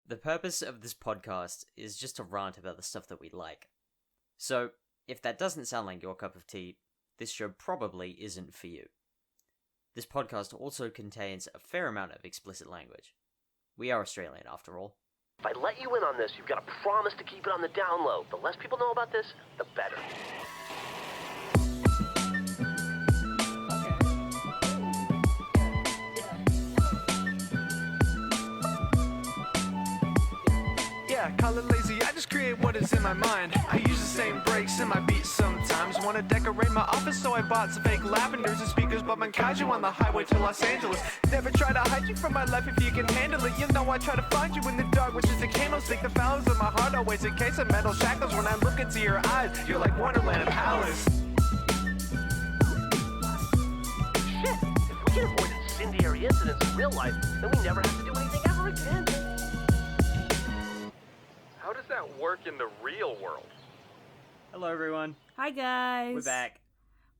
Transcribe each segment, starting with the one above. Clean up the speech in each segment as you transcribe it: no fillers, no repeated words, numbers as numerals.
The purpose of this podcast is just to rant about the stuff that we like. So, if that doesn't sound like your cup of tea, this show probably isn't for you. This podcast also contains a fair amount of explicit language. We are Australian, after all. If I let you in on this, you've got to promise to keep it on the down low. The less people know about this, the better. Yeah, call it lazy, I just create what is in my mind. I use the same breaks in my beats sometimes. Wanna decorate my office, so I bought some fake lavenders and speakers, but Mankaiju on the highway to Los Angeles. Never try to hide you from my life if you can handle it. You know I try to find you in the dark, which is the candlestick. The balance of my heart always in case of metal shackles. When I look into your eyes, you're like Wonderland and Alice. Shit, if we can avoid incendiary incidents in real life, then we never have to do anything ever again. How does that work in the real world? Hello, everyone. Hi, guys. We're back.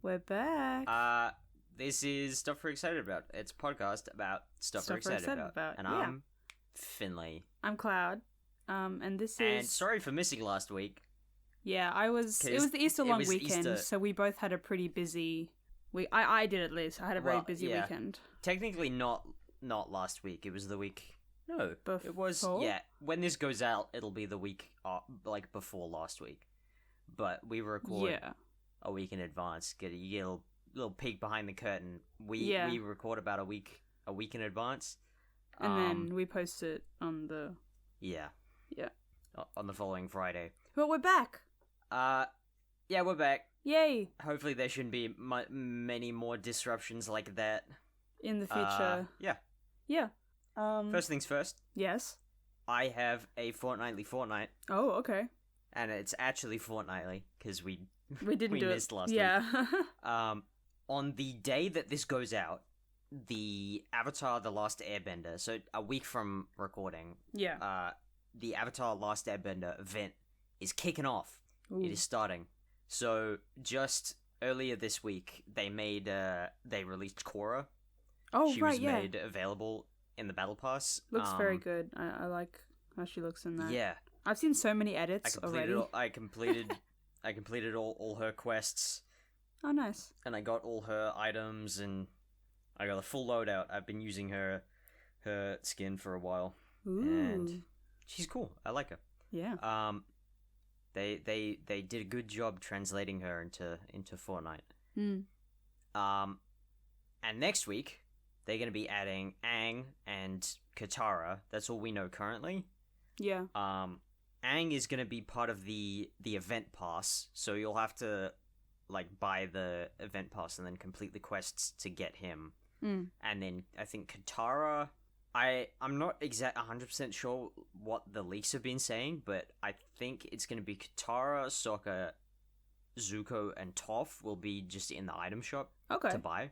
We're back. This is Stuff We're Excited About. It's a podcast about stuff we're excited about. And yeah. I'm Finley. I'm Cloud. And this is... And sorry for missing last week. Yeah, it was the Easter long weekend, so we both had a pretty busy week. I did at least. I had a very busy weekend. Technically not last week. It was the week... No, it was... Before? Yeah, when this goes out, it'll be the week, before last week. But we record a week in advance. You get a little peek behind the curtain. We record about a week in advance. And then we post it on the... Yeah. Yeah. On the following Friday. But we're back! Yeah, we're back. Yay! Hopefully there shouldn't be many more disruptions like that. In the future. Yeah. Yeah. First things first. Yes? I have a fortnightly fortnight. Oh, okay. And it's actually fortnightly, because we didn't do missed it last week. On the day that this goes out, the Avatar The Last Airbender, so a week from recording, the Avatar Last Airbender event is kicking off. Ooh. It is starting. So just earlier this week, they released Korra. Oh, she right, was yeah. made available in the Battle Pass. Looks very good. I like how she looks in that. Yeah. I've seen so many edits already. I completed all her quests. Oh, nice. And I got all her items, and I got a full loadout. I've been using her skin for a while. Ooh. And she's cool. I like her. Yeah. They did a good job translating her into Fortnite. Hmm. And next week they're going to be adding Aang and Katara. That's all we know currently. Yeah. Aang is going to be part of the event pass, so you'll have to buy the event pass and then complete the quests to get him. Mm. And then I think Katara, I'm not 100% sure what the leaks have been saying, but I think it's going to be Katara, Sokka, Zuko, and Toph will be just in the item shop to buy.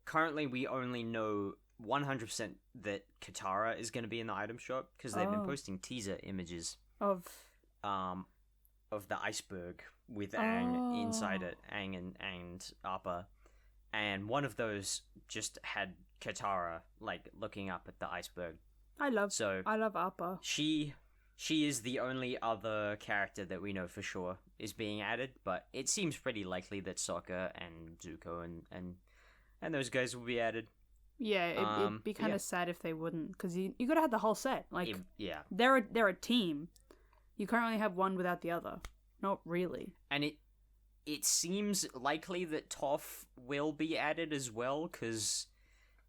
Currently we only know 100% that Katara is going to be in the item shop because they've been posting teaser images of the iceberg with Aang inside it, Aang and Appa, and one of those just had Katara looking up at the iceberg. I love Appa. She is the only other character that we know for sure is being added, but it seems pretty likely that Sokka and Zuko and those guys will be added. Yeah, it'd be kind of sad if they wouldn't, because you gotta have the whole set. They're they're a team. You can't really have one without the other. Not really. And it seems likely that Toph will be added as well, because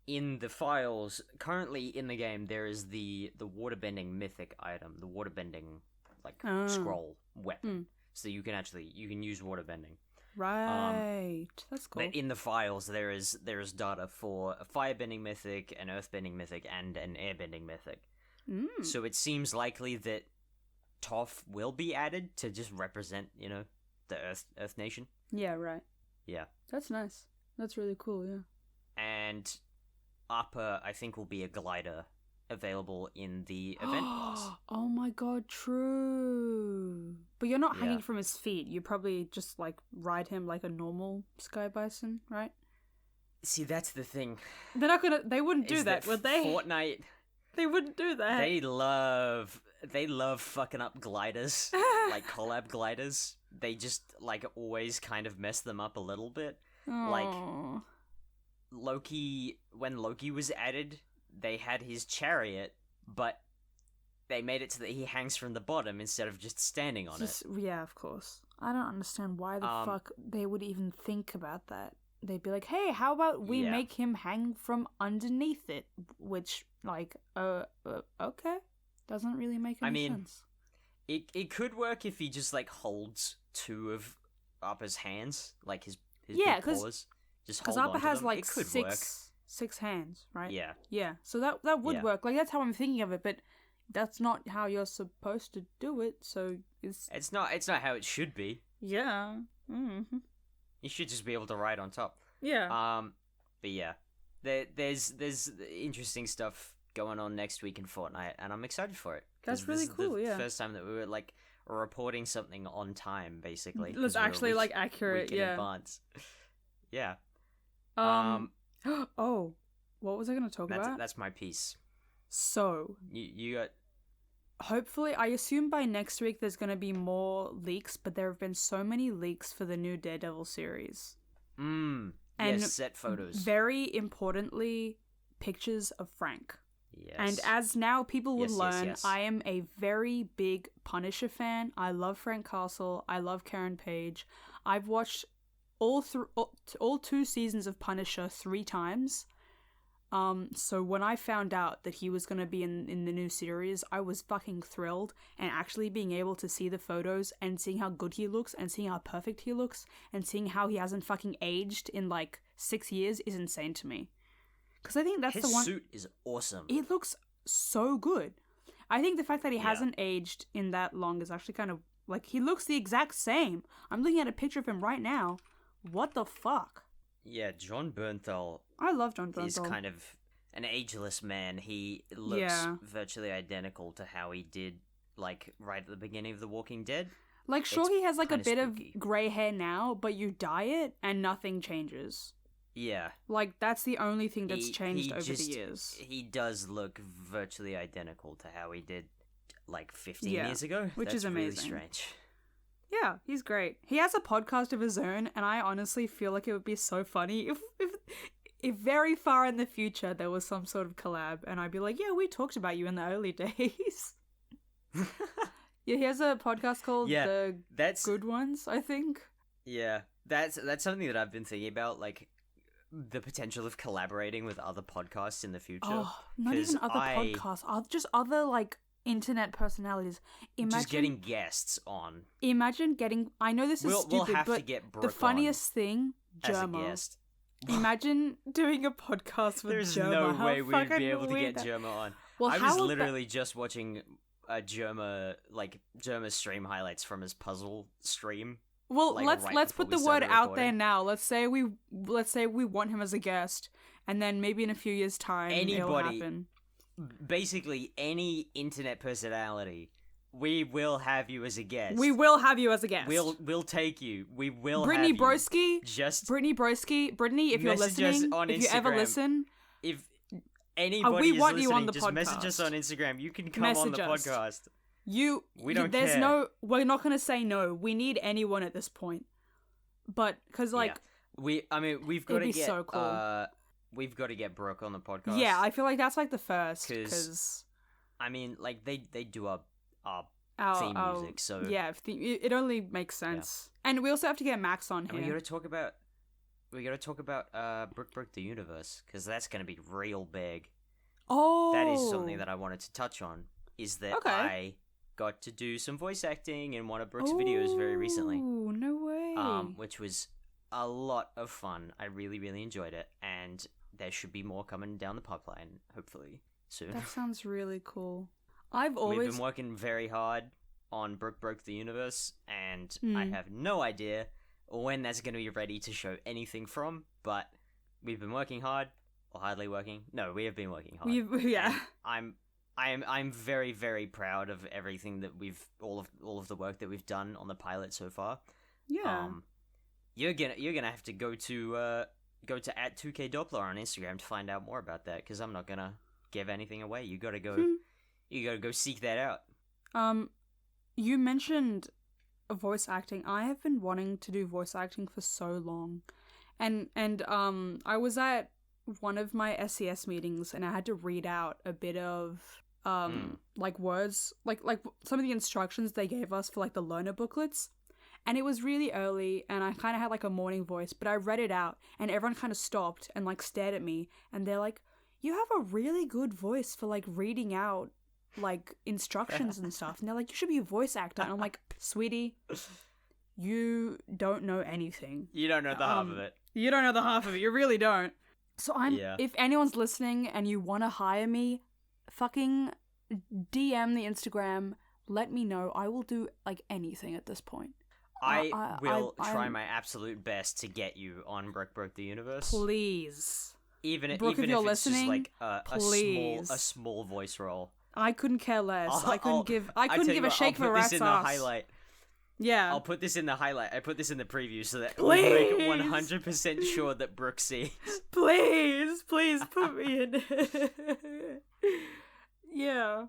in the files currently in the game there is the waterbending mythic item, the waterbending scroll weapon, so you can use waterbending. Right, that's cool. But in the files, there is data for a firebending mythic, an earthbending mythic, and an airbending mythic. So it seems likely that Toph will be added to just represent, the Earth Nation. Yeah, right. Yeah. That's nice. That's really cool, yeah. And Appa, I think, will be a glider available in the event pass. Oh my god, true. But you're not hanging from his feet. You probably just ride him like a normal sky bison, right? See, that's the thing. They wouldn't do that, would they? They wouldn't do that. They love fucking up gliders, like collab gliders. They just like always kind of mess them up a little bit. Like Aw. Loki, when Loki was added, they had his chariot, but they made it so that he hangs from the bottom instead of just standing on it. Yeah, of course. I don't understand why the fuck they would even think about that. They'd be like, hey, how about we Yeah. make him hang from underneath it? Which, like, okay. Doesn't really make any sense. It could work if he just like holds two of Appa's hands, like his Yeah, big 'cause- paws. Just Because hold Appa onto has them. like It could work. six hands, right? Yeah. Yeah, so that would Yeah. work. Like, that's how I'm thinking of it, but that's not how you're supposed to do it, so it's... It's not how it should be. Yeah. Mm-hmm. You should just be able to ride on top. Yeah. But yeah, there's interesting stuff going on next week in Fortnite, and I'm excited for it. 'cause That's really this cool, is the yeah. first time that we were like reporting something on time, basically. It 'cause was we're a actually, week- like, accurate, week in yeah. advance. Yeah. Oh, what was I going to talk about? That's my piece. So, You got hopefully, I assume by next week there's going to be more leaks, but there have been so many leaks for the new Daredevil series. And yes, set photos. Very importantly, pictures of Frank. Yes. And as now people will Yes, yes, learn, yes. I am a very big Punisher fan. I love Frank Castle. I love Karen Page. I've watched all 2 seasons of Punisher 3 times. So when I found out that he was going to be in the new series, I was fucking thrilled. And actually being able to see the photos and seeing how good he looks and seeing how perfect he looks and seeing how he hasn't fucking aged in like 6 years is insane to me. Because I think that's His the one... suit is awesome. It looks so good. I think the fact that he hasn't aged in that long is actually kind of... Like, he looks the exact same. I'm looking at a picture of him right now. What the fuck? Yeah, John Bernthal I love John Bernthal. is kind of an ageless man. He looks Yeah. virtually identical to how he did, like, right at the beginning of The Walking Dead. Like, sure, it's he has, like, a kinda bit spooky. of grey hair now, but you dye it and nothing changes. Yeah. Like, that's the only thing that's He- changed he over just- the years. He does look virtually identical to how he did, like, 15 Yeah, years ago. which is That's really amazing. strange. Yeah, he's great. He has a podcast of his own, and I honestly feel like it would be so funny if very far in the future there was some sort of collab, and I'd be like, yeah, we talked about you in the early days. Yeah, he has a podcast called Yeah, The That's Good Ones, I think. yeah. That's something that I've been thinking about, like the potential of collaborating with other podcasts in the future. Oh, not 'Cause even other I- podcasts, just other like internet personalities. Imagine Just getting guests on. Imagine getting. I know this is We'll stupid, have but to get Brooke the funniest thing, as a Germa. guest. Imagine doing a podcast with There's Germa. no How way we'd fucking be able to weird get that- Germa on. Well, I how was about- literally just watching Germa stream highlights from his puzzle stream. Well, like, let's right put before the we word started out there recording. now. Let's say we want him as a guest, and then maybe in a few years' time it'll Anybody- happen. Basically, any internet personality, we will have you as a guest. We will have you as a guest. We'll take you. We will. Brittany have you. Broski. Just Brittany Broski. Brittany, if you're Message us listening, on if you ever Instagram. listen, if anybody we is want listening, you on the just message us podcast. on Instagram. You can come on the Message us. podcast. We don't there's care. no. We're not gonna say no. We need anyone at this point. But because like we've got it'd to be get so cool. we've got to get Brooke on the podcast. yeah, I feel like that's like the first 'Cause because I mean, like they do our our theme music, so yeah, it only makes sense. And we also have to get Max on and here. we got to talk about Brooke the Universe, because that's going to be real big. Oh, That is something that I wanted to touch on. Is that Okay. I got to do some voice acting in one of Brooke's videos very recently. Oh, no way. Which was a lot of fun. I really, really enjoyed it, and there should be more coming down the pipeline, hopefully, soon. That sounds really cool. I've We've always been working very hard on Brooke Broke the Universe, and I Hmm. have no idea when that's going to be ready to show anything from, but we've been working hard, or hardly working. No, we have been working hard. yeah. And I'm very, very proud of everything that all of the work that we've done on the pilot so far. Yeah. You're gonna have to go to @2kdoppler on Instagram to find out more about that, because I'm not gonna give anything away. You gotta go. You gotta go seek that out. You mentioned voice acting. I have been wanting to do voice acting for so long, and I was at one of my SES meetings and I had to read out a bit of like words, like some of the instructions they gave us for like the learner booklets. And it was really early, and I kind of had like a morning voice, but I read it out, and everyone kind of stopped and like stared at me, and they're like, "You have a really good voice for like reading out like instructions and stuff." And they're like, "You should be a voice actor." And I'm like, "Sweetie, you don't know anything. You don't know the half of it. You don't know the half of it. You really don't." So if anyone's listening and you want to hire me, fucking DM the Instagram. Let me know. I will do like anything at this point. I will try my absolute best to get you on Broke the Universe. Please. Even Brooke, if you're it's listening, just like please. a small voice role. I couldn't care less. I couldn't give a shake for a rat's ass. I'll put this in the highlight. Yeah. I'll put this in the highlight. I put this in the preview so that Please. we make it 100% sure that Brooke sees. Please put me in. Yeah.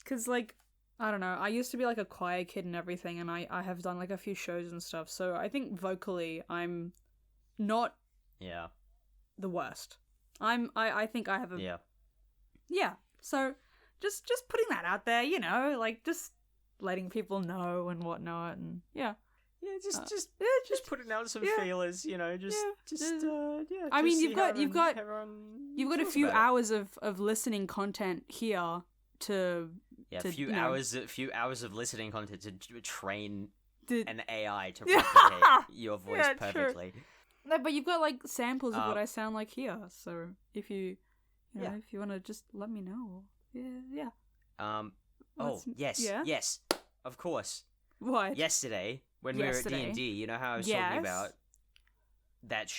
Cause like, I don't know, I used to be like a choir kid and everything, and I have done like a few shows and stuff, so I think vocally I'm not the worst. I think I have a so just putting that out there, you know, like just letting people know and whatnot, and just putting out some feelers, you know, I mean, you've got a few hours of listening content here to a few hours of listening content to train an AI to replicate your voice perfectly. True. No, but you've got like samples of what I sound like here, so if you if you want to just let me know. Yes, of course. What? Yesterday, when we were at D&D, you know how I was talking about that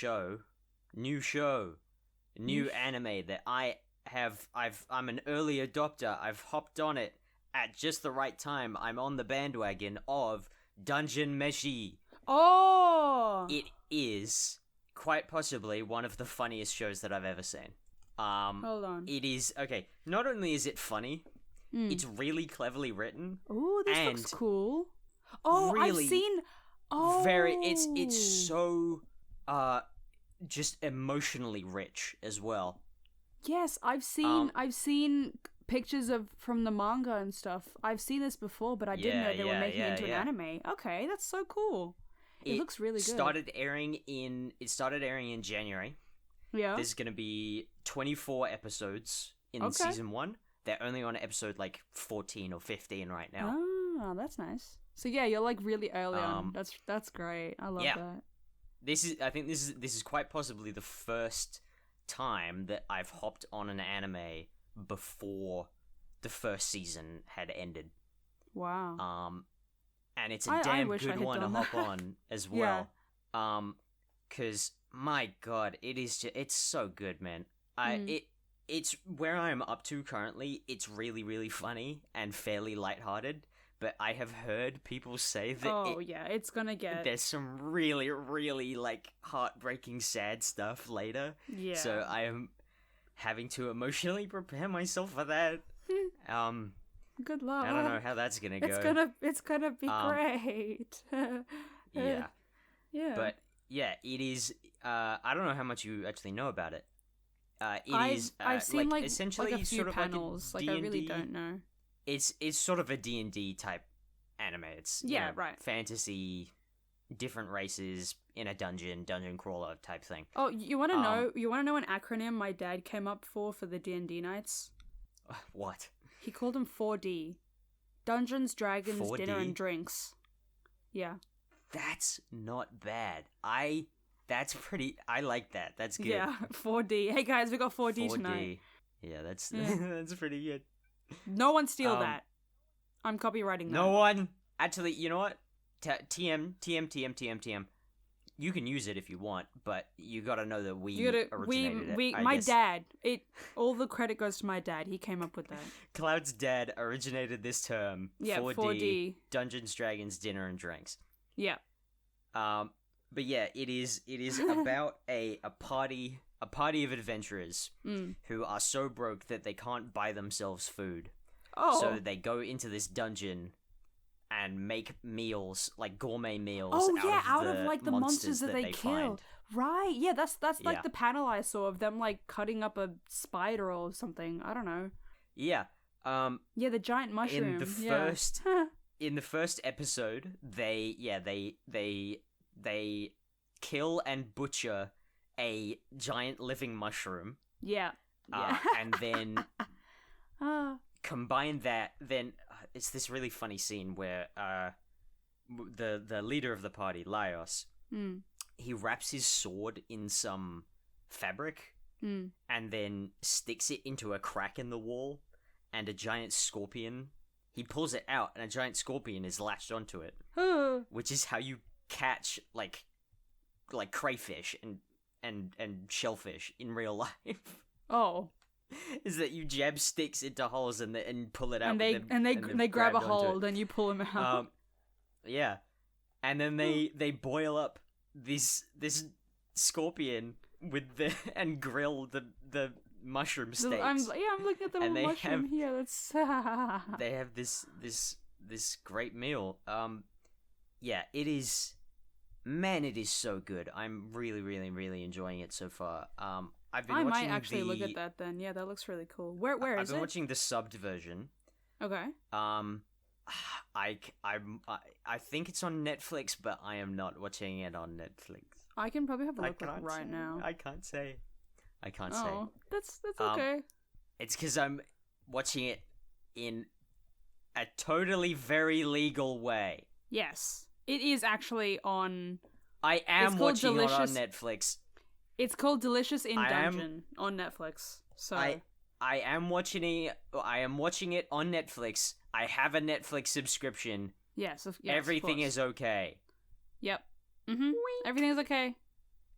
new anime that I'm an early adopter. I've hopped on it at just the right time. I'm on the bandwagon of Dungeon Meshi. Oh! It is quite possibly one of the funniest shows that I've ever seen. Hold on. It is, okay, not only is it funny, it's really cleverly written. Ooh, this looks cool. Oh, really I've seen... Oh! It's so, just emotionally rich as well. Yes, I've seen pictures from the manga and stuff. I've seen this before, but I didn't know they were making it into an anime. Okay, that's so cool. It looks really good. It started airing in January. Yeah. There's going to be 24 episodes in season 1. They're only on episode like 14 or 15 right now. Oh, that's nice. So yeah, you're like really early on. That's great. I love that. I think this is quite possibly the first time that I've hopped on an anime before the first season had ended. Wow. And it's a damn good one to hop on as well. Yeah. 'Cause my god, it's so good, man. It's where I'm up to currently. It's really, really funny and fairly lighthearted. But I have heard people say that it's gonna get... There's some really, really, like, heartbreaking, sad stuff later. Yeah. So I am having to emotionally prepare myself for that. Good luck. I don't know how that's gonna go. It's gonna be great. Yeah. Yeah. But, yeah, it is... I don't know how much you actually know about it. I've seen, like essentially a few sort of panels. like I really don't know. It's sort of a D&D type anime. It's right. Fantasy, different races in a dungeon crawler type thing. Oh, you want to know? You want to know an acronym my dad came up for the D&D nights? What? He called them 4D: Dungeons, Dragons, 4D? Dinner, and Drinks. Yeah. That's not bad. That's pretty. I like that. That's good. Yeah, 4D. Hey guys, we got 4D tonight. Yeah, that's that's pretty good. No one steal that. I'm copywriting that. No one. Actually, you know what? TM. You can use it if you want, but you gotta know that we originated it. My dad. All the credit goes to my dad. He came up with that. Cloud's dad originated this term. Yeah, 4D. Dungeons, Dragons, Dinner, and Drinks. Yeah. But yeah, it is about a party a party of adventurers who are so broke that they can't buy themselves food. Oh. So they go into this dungeon and make meals, like gourmet meals. Out of like the monsters that they kill. find. Right. Yeah, that's like Yeah. the panel I saw of them like cutting up a spider or something. I don't know. Yeah. Yeah, the giant mushroom. In the first episode, they kill and butcher a giant living mushroom. Yeah. And then combine that. Then it's this really funny scene where the leader of the party, Laios, he wraps his sword in some fabric and then sticks it into a crack in the wall, and a giant scorpion. He pulls it out, and a giant scorpion is lashed onto it, which is how you catch like crayfish and shellfish in real life. Oh. Is that you jab sticks into holes and pull it out, And they grab a hold and you pull them out. Yeah, and then they boil up this scorpion and grill the mushroom steaks. I'm looking at the little mushroom here. That's they have this great meal. Yeah, it is. Man, it is so good. I'm really, really, really enjoying it so far. I've been I watching might actually look at that then. Yeah, that looks really cool. Where I've is been it? watching the subbed version. Okay. I think it's on Netflix, but I am not watching it on Netflix. I can probably have a look can't right say. now. I can't say. Oh, that's okay. It's because I'm watching it in a totally very legal way. Yes, it is actually on. I am watching it on Delicious. Netflix. It's called Delicious in Dungeon on Netflix. So I am watching it. I am watching it on Netflix. I have a Netflix subscription. yes, Everything of is okay. Yep. Everything's okay.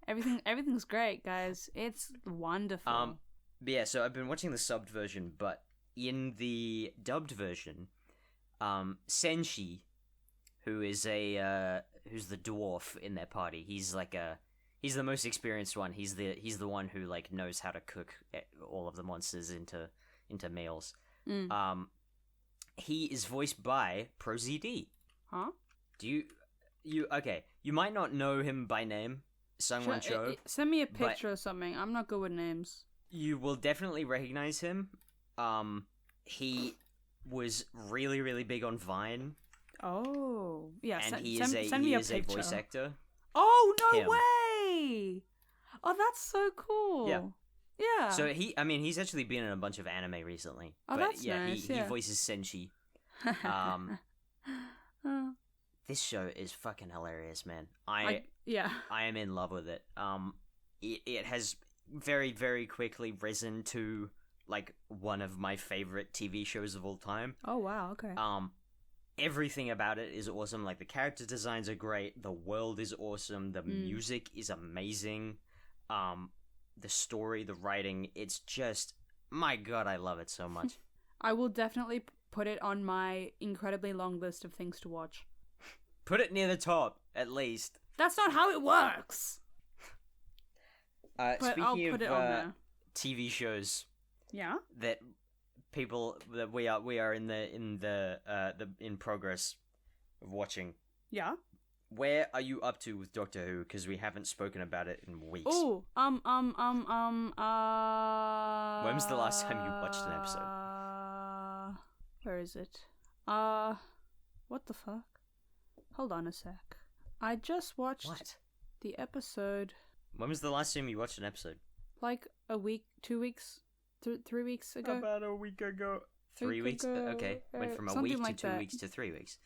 Everything's great, guys. It's wonderful. But yeah, so I've been watching the subbed version, but in the dubbed version, Senshi, who is who's the dwarf in their party, he's the most experienced one. He's the one who like knows how to cook all of the monsters into meals. He is voiced by ProZD. Huh? Do you okay? You might not know him by name, Sungwon Cho. Send me a picture or something. I'm not good with names. You will definitely recognize him. He was really, really big on Vine. Oh, yeah. And Send he me a is picture. a voice actor. Oh, no Him. way! Oh, that's so cool. Yeah. Yeah. So he's actually been in a bunch of anime recently. Oh, but that's yeah, nice, he yeah. voices Senshi. This show is fucking hilarious, man. I am in love with it. It has very, very quickly risen to like one of my favorite TV shows of all time. Oh, wow. Okay. Everything about it is awesome. Like the character designs are great. The world is awesome. The music is amazing. The story, the writing, it's just, my God, I love it so much. I will definitely put it on my incredibly long list of things to watch. Put it near the top, at least. That's not how it works. But Speaking I'll put it on there. TV shows Yeah. that we are in progress of watching. Yeah. Where are you up to with Doctor Who? Because we haven't spoken about it in weeks. Oh, When was the last time you watched an episode? Where is it? What the fuck? Hold on a sec. I just watched the episode When was the last time you watched an episode? like a week, 2 weeks, 3 weeks ago. About a week ago. 3 weeks? ago, Okay. Went from a something week like to 2 that. weeks to 3 weeks.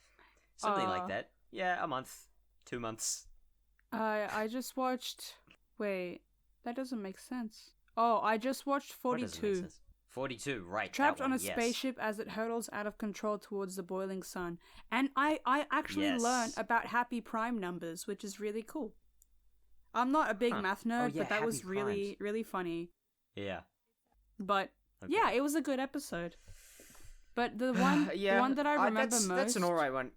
Something like that. Yeah, a month. 2 months. I just watched. Wait, that doesn't make sense. Oh, I just watched What doesn't make 42. sense? 42, right. Trapped that on a one, yes. spaceship as it hurtles out of control towards the boiling sun. And I actually Yes. learned about happy prime numbers, which is really cool. I'm not a big math nerd, yeah, but that was happy really, primes. really funny. Yeah. But Okay. yeah, it was a good episode. But the one, the one that I remember most, That's an alright one.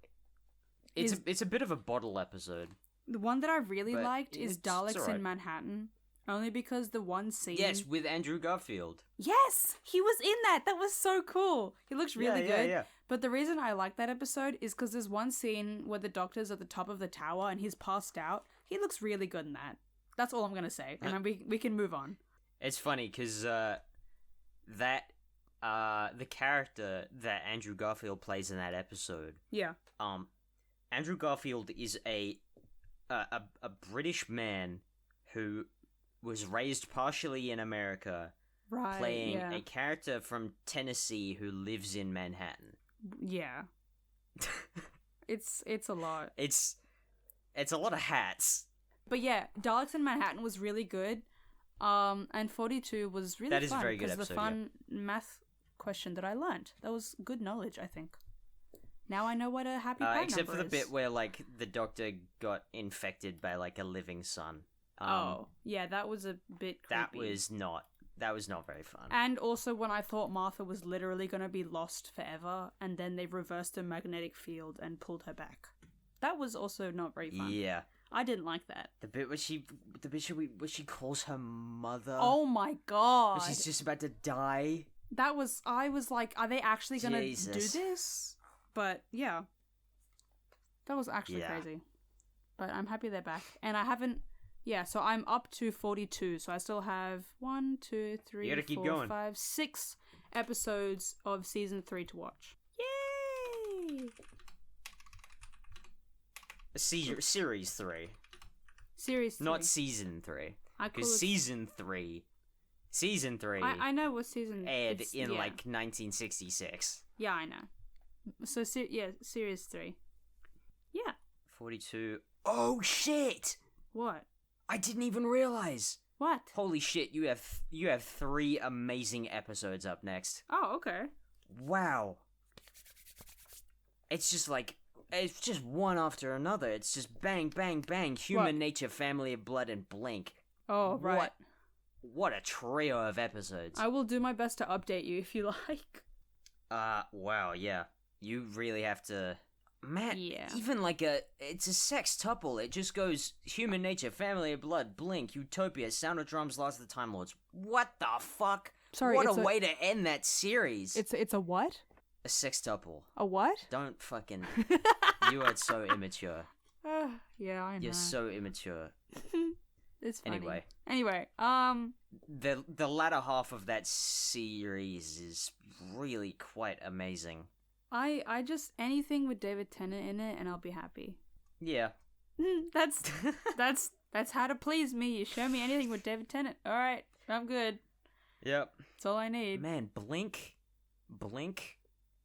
is- It's a bit of a bottle episode. the one that I really but liked is it's Daleks alright. in Manhattan. Only because the one scene... Yes, with Andrew Garfield. Yes! He was in that! That was so cool! He looks really good. Yeah. But the reason I like that episode is because there's one scene where the doctor's at the top of the tower and he's passed out. He looks really good in that. That's all I'm going to say. And then we can move on. It's funny, because the character that Andrew Garfield plays in that episode... Yeah. Andrew Garfield is a British man who was raised partially in America, Right, playing yeah. a character from Tennessee who lives in Manhattan. Yeah. It's a lot. It's a lot of hats. But yeah, Daleks in Manhattan was really good. And 42 was really fun. That is a very good because the episode, fun math question that I learned. That was good knowledge, I think. Now I know what a happy prime Except for number the is. bit where, like, the doctor got infected by, like, a living sun. Yeah, that was a bit creepy. That was not very fun. And also when I thought Martha was literally going to be lost forever, and then they reversed her magnetic field and pulled her back. That was also not very fun. Yeah. I didn't like that. The bit where she calls her mother. Oh my god. Where she's just about to die. I was like, are they actually going to do Jesus. this? But yeah. That was actually crazy. But I'm happy they're back. And I haven't... Yeah, so I'm up to 42. So I still have 1, 2, 3, You gotta keep 4, going. 5, 6 episodes of season 3 to watch. Yay! Series 3. Series 3. Not season 3. I call Because it... season 3 I know what season... aired it's- in, yeah. like, 1966. Yeah, I know. So, series 3. Yeah. 42. Oh, shit! What? I didn't even realize. What? Holy shit, you have 3 amazing episodes up next. Oh, okay. Wow. It's just like, it's just one after another. It's just bang, bang, bang. Human What? Nature, Family of Blood, and Blink. Oh, right. What a trio of episodes. I will do my best to update you if you like. Wow, yeah. You really have to... Man, Yeah. even like it's a sextuple. It just goes Human Nature, Family of Blood, Blink, Utopia, Sound of Drums, Last of the Time Lords. What the fuck? Sorry, what it's a a- way to end that series. It's a what? A sextuple. A what? Don't fucking... You are so immature. Yeah, I know. You're so immature. It's funny. Anyway. Anyway, The latter half of that series is really quite amazing. I just anything with David Tennant in it and I'll be happy. Yeah. That's how to please me. You show me anything with David Tennant. All right, I'm good. Yep. That's all I need. Man, Blink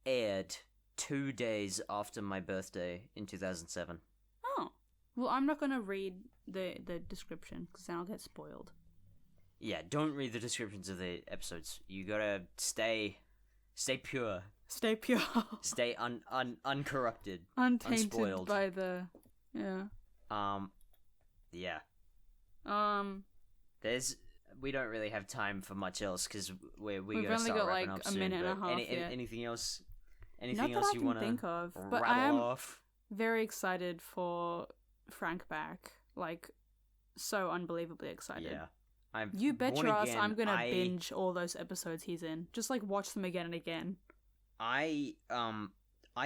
aired 2 days after my birthday in 2007. Oh, well, I'm not gonna read the description because then I'll get spoiled. Yeah, don't read the descriptions of the episodes. You gotta stay pure. Stay pure. Stay uncorrupted. Untainted unspoiled. by the yeah. Yeah. There's We don't really have time for much else because we We've gotta only start got, wrapping like, up a soon, minute and a but half yet. anything else? Not Anything that else I you can wanna think of, but rattle I am off? very excited for Frank back. Like, so unbelievably excited. Yeah. I'm You bet born your ass again. I'm gonna binge all those episodes he's in. Just like watch them again and again. I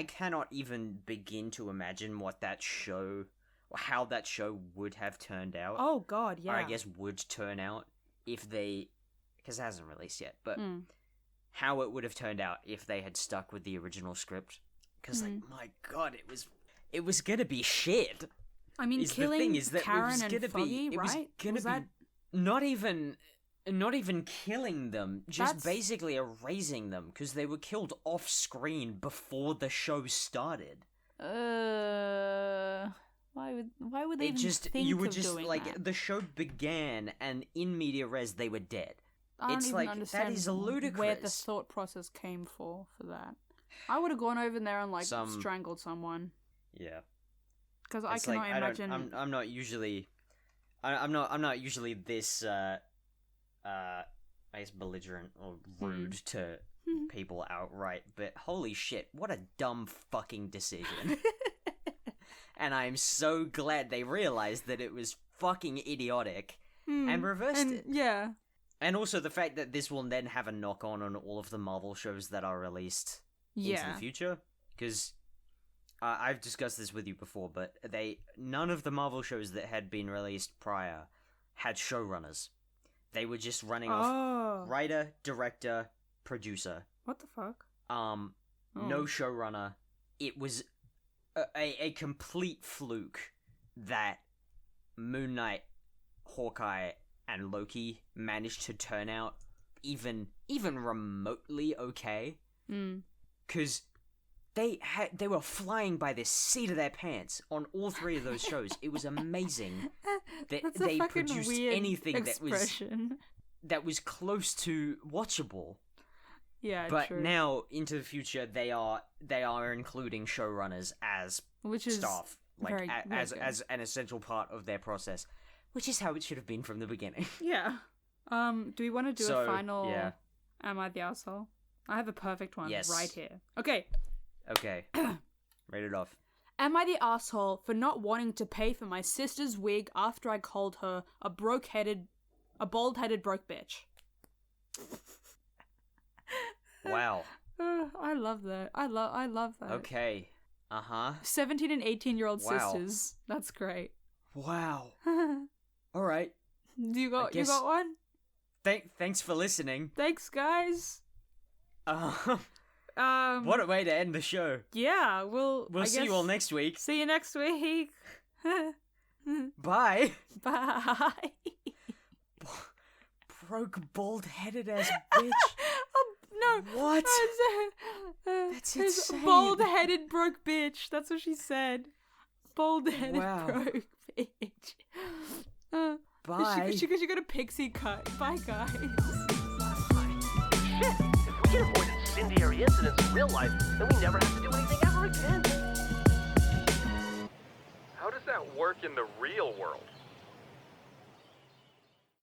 cannot even begin to imagine what that show, or how that show would have turned out. Oh god, yeah. Or I guess would turn out if they, because it hasn't released yet, but how it would have turned out if they had stuck with the original script. Because like, my god, it was gonna be shit. I mean, Is the killing thing is that it Karen was and gonna Foggy, be, it was right? gonna Was be that... not even killing them, just That's- basically erasing them because they were killed off screen before the show started. Why would they even think you were of just doing like that? the show began and in media res they were dead. I don't it's even like, that understand is where the ludicrous. thought process came for that. I would have gone over there and like Some- strangled someone Yeah, because I it's cannot like, I don't- imagine. I'm not usually, I'm not usually this I guess belligerent or rude to people outright, but holy shit, what a dumb fucking decision. And I'm so glad they realized that it was fucking idiotic and reversed it. Yeah. And also the fact that this will then have a knock-on on all of the Marvel shows that are released into the future. Because I've discussed this with you before, but none of the Marvel shows that had been released prior had showrunners. They were just running off writer, director, producer. What the fuck? No showrunner. It was a complete fluke that Moon Knight, Hawkeye, and Loki managed to turn out even remotely okay. Because they were flying by the seat of their pants on all three of those shows. It was amazing that they produced anything that was close to watchable. Yeah, but true. now into the future, they are including showrunners as staff, like as an essential part of their process, which is how it should have been from the beginning. Yeah. Do we want to do a final? Yeah. Am I the asshole? I have a perfect one right here. Okay. Okay. Read it off. Am I the asshole for not wanting to pay for my sister's wig after I called her a bald-headed broke bitch? Wow. I love that. I love that. Okay. 17 and 18-year-old sisters. That's great. Wow. All right. You got one? Thanks for listening. Thanks, guys. What a way to end the show. Yeah, we'll see you all next week. See you next week. Bye. Bye. Broke bald-headed ass bitch. No. What? That's insane. Bald-headed broke bitch. That's what she said. Bald-headed broke bitch. Bye. She got a pixie cut. Bye, guys. Shit! If we can avoid incendiary incidents in real life, then we never have to do anything ever again. How does that work in the real world?